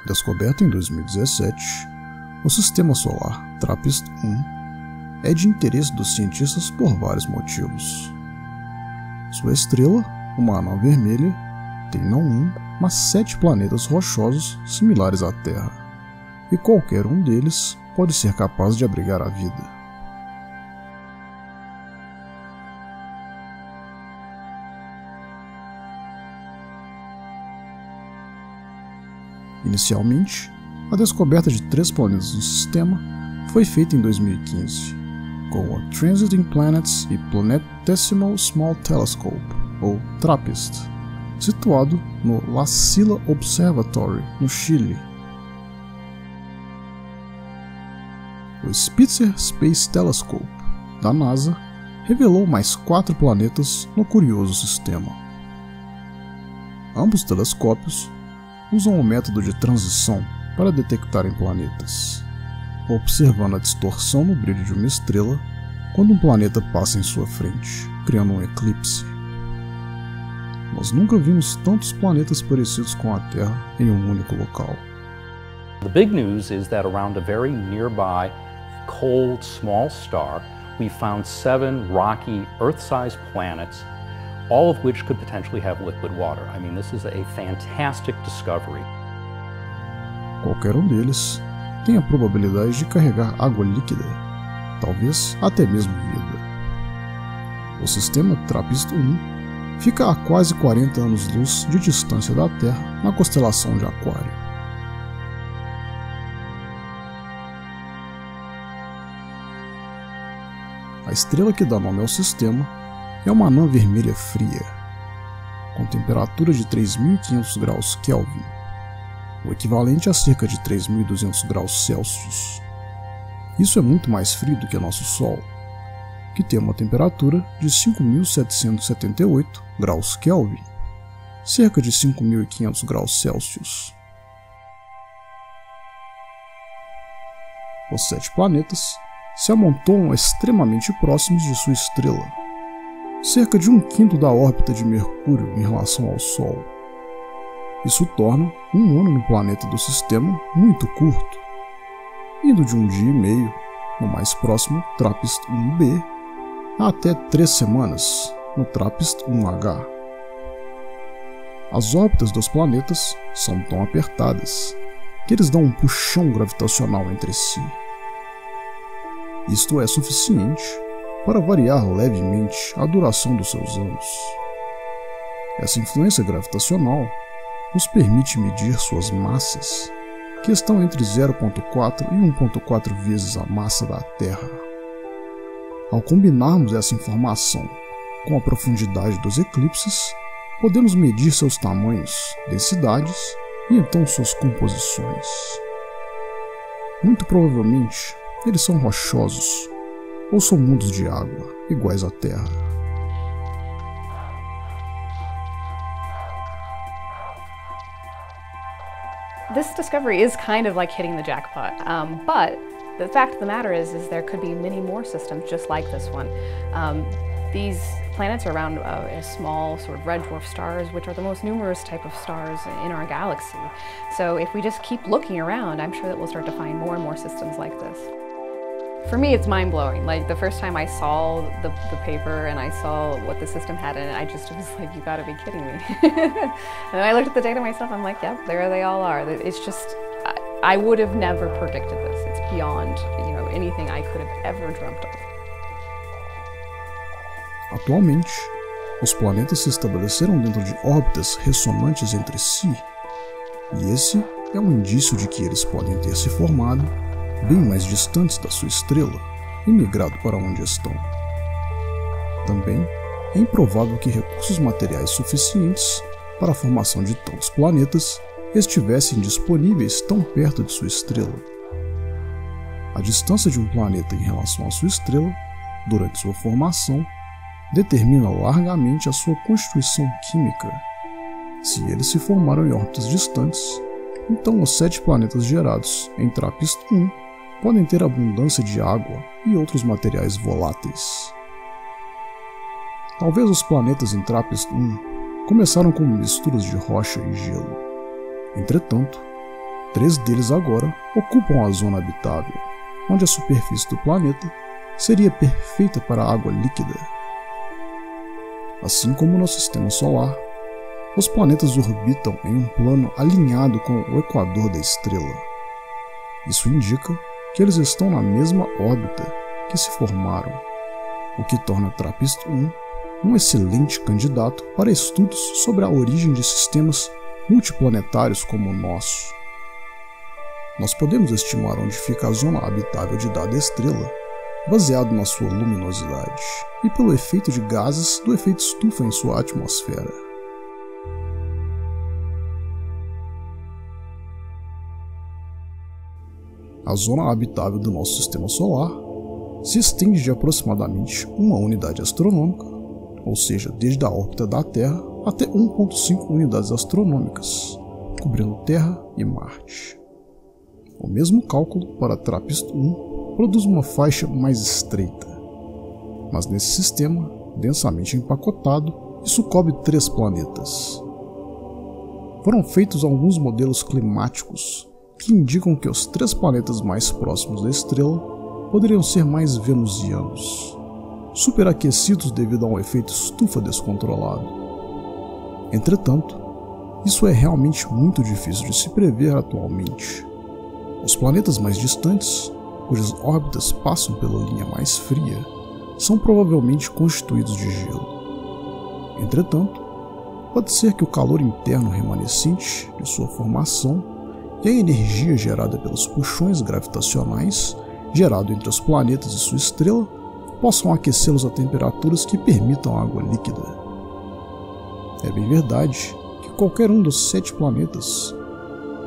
Descoberto em 2017, o sistema solar TRAPPIST-1 é de interesse dos cientistas por vários motivos. Sua estrela, uma anã vermelha, tem não um, mas 7 planetas rochosos similares à Terra, e qualquer um deles pode ser capaz de abrigar a vida. Inicialmente, a descoberta de 3 planetas no sistema foi feita em 2015, com o Transiting Planets e Planetesimal Small Telescope, ou TRAPPIST, situado no La Silla Observatory, no Chile. O Spitzer Space Telescope, da NASA, revelou mais 4 planetas no curioso sistema. Ambos telescópios usam o método de transição para detectarem planetas, observando a distorção no brilho de uma estrela quando um planeta passa em sua frente, criando um eclipse. Nós nunca vimos tantos planetas parecidos com a Terra em um único local. The big news is that around a very nearby cold small star, we found 7 rocky Earth-sized planets, all of which could potentially have liquid water. I mean, this is a fantastic discovery. Qualquer um deles tem a probabilidade de carregar água líquida, talvez até mesmo vida. O sistema TRAPPIST-1 fica a quase 40 anos-luz de distância da Terra na constelação de Aquário. A estrela que dá nome ao sistema é uma anã vermelha fria, com temperatura de 3.500 graus Kelvin, o equivalente a cerca de 3.200 graus Celsius. Isso é muito mais frio do que nosso Sol, que tem uma temperatura de 5.778 graus Kelvin, cerca de 5.500 graus Celsius. Os 7 planetas se amontoam extremamente próximos de sua estrela, cerca de 1/5 da órbita de Mercúrio em relação ao Sol. Isso torna um ano no planeta do sistema muito curto, indo de 1 dia e meio no mais próximo TRAPPIST-1b a até 3 semanas no TRAPPIST-1h. As órbitas dos planetas são tão apertadas que eles dão um puxão gravitacional entre si. Isto é suficiente para variar levemente a duração dos seus anos. Essa influência gravitacional nos permite medir suas massas, que estão entre 0,4 e 1,4 vezes a massa da Terra. Ao combinarmos essa informação com a profundidade dos eclipses, podemos medir seus tamanhos, densidades e então suas composições. Muito provavelmente, eles são rochosos, ou são mundos de água, iguais à Terra. This discovery is kind of like hitting the jackpot, but the fact of the matter is there could be many more systems just like this one. These planets are around small sort of red dwarf stars, which are the most numerous type of stars in our galaxy. So if we just keep looking around, I'm sure that we'll start to find more and more systems like this. For me, it's mind-blowing. Like, the first time I saw the paper and I saw what the system had in it, I just was like, you gotta be kidding me. And I looked at the data myself, I'm like, yep, there they all are. It's just, I would have never predicted this. It's beyond, anything I could have ever dreamt of. Atualmente, os planetas se estabeleceram dentro de órbitas ressonantes entre si, e esse é um indício de que eles podem ter se formado bem mais distantes da sua estrela e migrado para onde estão. Também é improvável que recursos materiais suficientes para a formação de tantos planetas estivessem disponíveis tão perto de sua estrela. A distância de um planeta em relação à sua estrela, durante sua formação, determina largamente a sua constituição química. Se eles se formaram em órbitas distantes, então os 7 planetas gerados em TRAPPIST-1 podem ter abundância de água e outros materiais voláteis. Talvez os planetas em TRAPPIST-1 começaram como misturas de rocha e gelo. Entretanto, 3 deles agora ocupam a zona habitável, onde a superfície do planeta seria perfeita para a água líquida. Assim como no sistema solar, os planetas orbitam em um plano alinhado com o equador da estrela. Isso indica que eles estão na mesma órbita que se formaram, o que torna TRAPPIST-1 um excelente candidato para estudos sobre a origem de sistemas multiplanetários como o nosso. Nós podemos estimar onde fica a zona habitável de dada estrela, baseado na sua luminosidade e pelo efeito de gases do efeito estufa em sua atmosfera. A zona habitável do nosso sistema solar se estende de aproximadamente 1 unidade astronômica, ou seja, desde a órbita da Terra até 1,5 unidades astronômicas, cobrindo Terra e Marte. O mesmo cálculo para TRAPPIST-1 produz uma faixa mais estreita, mas nesse sistema, densamente empacotado, isso cobre 3 planetas. Foram feitos alguns modelos climáticos que indicam que os 3 planetas mais próximos da estrela poderiam ser mais venusianos, superaquecidos devido a um efeito estufa descontrolado. Entretanto, isso é realmente muito difícil de se prever atualmente. Os planetas mais distantes, cujas órbitas passam pela linha mais fria, são provavelmente constituídos de gelo. Entretanto, pode ser que o calor interno remanescente de sua formação e a energia gerada pelos puxões gravitacionais gerado entre os planetas e sua estrela possam aquecê-los a temperaturas que permitam água líquida. É bem verdade que qualquer um dos 7 planetas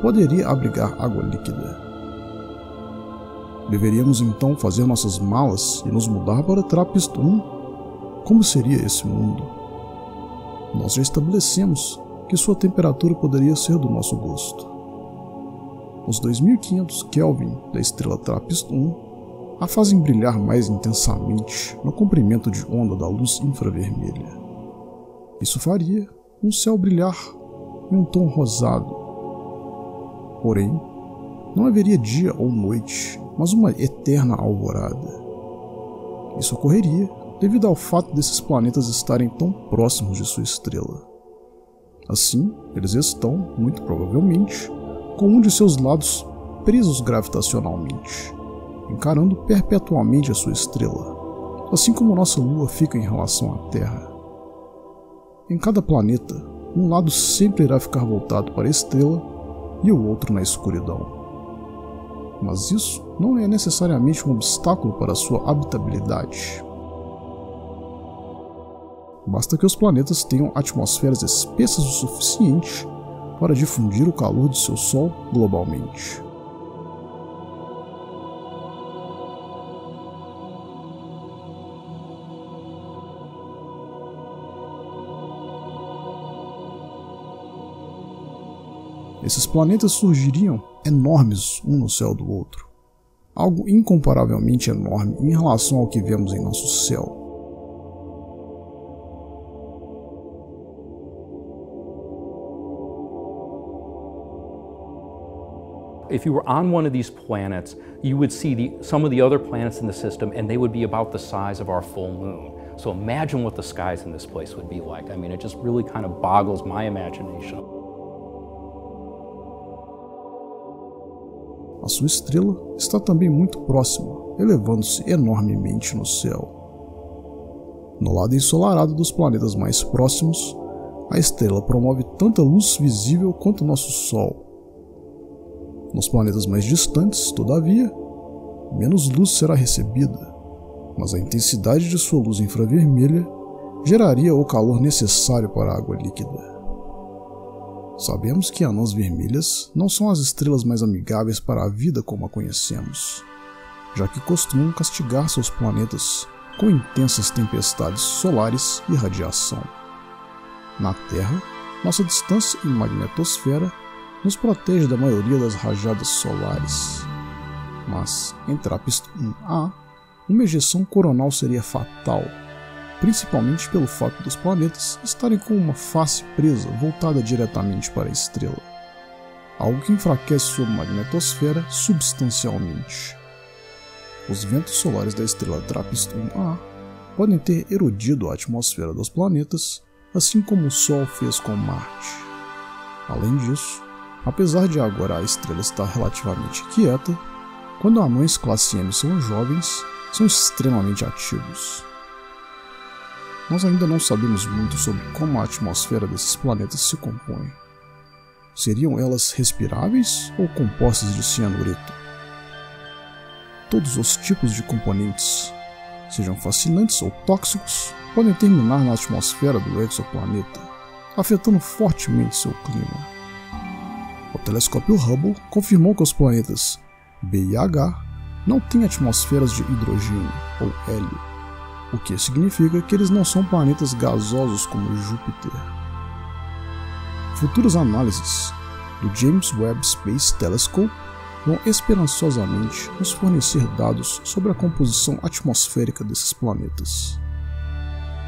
poderia abrigar água líquida. Deveríamos então fazer nossas malas e nos mudar para TRAPPIST-1? Como seria esse mundo? Nós já estabelecemos que sua temperatura poderia ser do nosso gosto. Os 2500 Kelvin da estrela TRAPPIST-1 a fazem brilhar mais intensamente no comprimento de onda da luz infravermelha. Isso faria um céu brilhar em um tom rosado. Porém, não haveria dia ou noite, mas uma eterna alvorada. Isso ocorreria devido ao fato desses planetas estarem tão próximos de sua estrela. Assim, eles estão, muito provavelmente, com um de seus lados presos gravitacionalmente, encarando perpetuamente a sua estrela, assim como nossa Lua fica em relação à Terra. Em cada planeta, um lado sempre irá ficar voltado para a estrela e o outro na escuridão. Mas isso não é necessariamente um obstáculo para sua habitabilidade. Basta que os planetas tenham atmosferas espessas o suficiente para difundir o calor de seu Sol globalmente. Esses planetas surgiriam enormes um no céu do outro, algo incomparavelmente enorme em relação ao que vemos em nosso céu. If you were on one of these planets, you would see some of the other planets in the system, and they would be about the size of our full moon. So imagine what the skies in this place would be like. I mean, it just really kind of boggles my imagination. A sua estrela está também muito próxima, elevando-se enormemente no céu. No lado ensolarado dos planetas mais próximos, a estrela promove tanta luz visível quanto nosso Sol. Nos planetas mais distantes, todavia, menos luz será recebida, mas a intensidade de sua luz infravermelha geraria o calor necessário para a água líquida. Sabemos que anãs vermelhas não são as estrelas mais amigáveis para a vida como a conhecemos, já que costumam castigar seus planetas com intensas tempestades solares e radiação. Na Terra, nossa distância em magnetosfera nos protege da maioria das rajadas solares, mas em TRAPPIST-1A, uma ejeção coronal seria fatal, principalmente pelo fato dos planetas estarem com uma face presa voltada diretamente para a estrela. algo que enfraquece sua magnetosfera substancialmente. Os ventos solares da estrela TRAPPIST-1a podem ter erodido a atmosfera dos planetas, assim como o Sol fez com Marte. Além disso, apesar de agora a estrela estar relativamente quieta, quando anões classe M são jovens, são extremamente ativos. Nós ainda não sabemos muito sobre como a atmosfera desses planetas se compõe. Seriam elas respiráveis ou compostas de cianureto? Todos os tipos de componentes, sejam fascinantes ou tóxicos, podem terminar na atmosfera do exoplaneta, afetando fortemente seu clima. O telescópio Hubble confirmou que os planetas B e H não têm atmosferas de hidrogênio ou hélio, o que significa que eles não são planetas gasosos como Júpiter. Futuras análises do James Webb Space Telescope vão esperançosamente nos fornecer dados sobre a composição atmosférica desses planetas,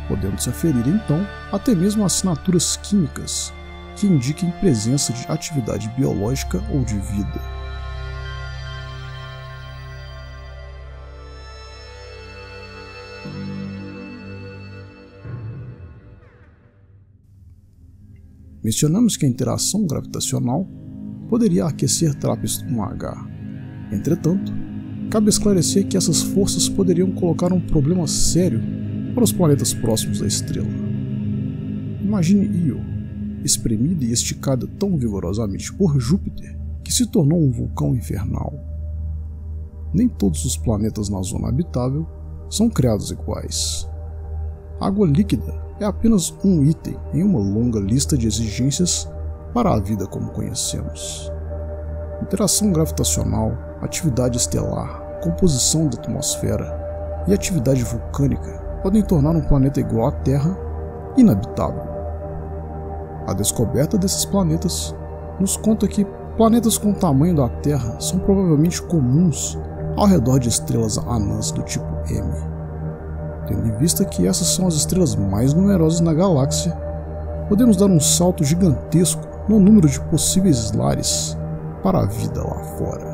podendo-se aferir então até mesmo assinaturas químicas que indiquem presença de atividade biológica ou de vida. Mencionamos que a interação gravitacional poderia aquecer TRAPPIST-1H. Entretanto, cabe esclarecer que essas forças poderiam colocar um problema sério para os planetas próximos da estrela. Imagine Io, espremida e esticada tão vigorosamente por Júpiter que se tornou um vulcão infernal. Nem todos os planetas na zona habitável são criados iguais. Água líquida é apenas um item em uma longa lista de exigências para a vida como conhecemos. Interação gravitacional, atividade estelar, composição da atmosfera e atividade vulcânica podem tornar um planeta igual à Terra inabitável. A descoberta desses planetas nos conta que planetas com o tamanho da Terra são provavelmente comuns ao redor de estrelas anãs do tipo M. Tendo em vista que essas são as estrelas mais numerosas na galáxia, podemos dar um salto gigantesco no número de possíveis lares para a vida lá fora.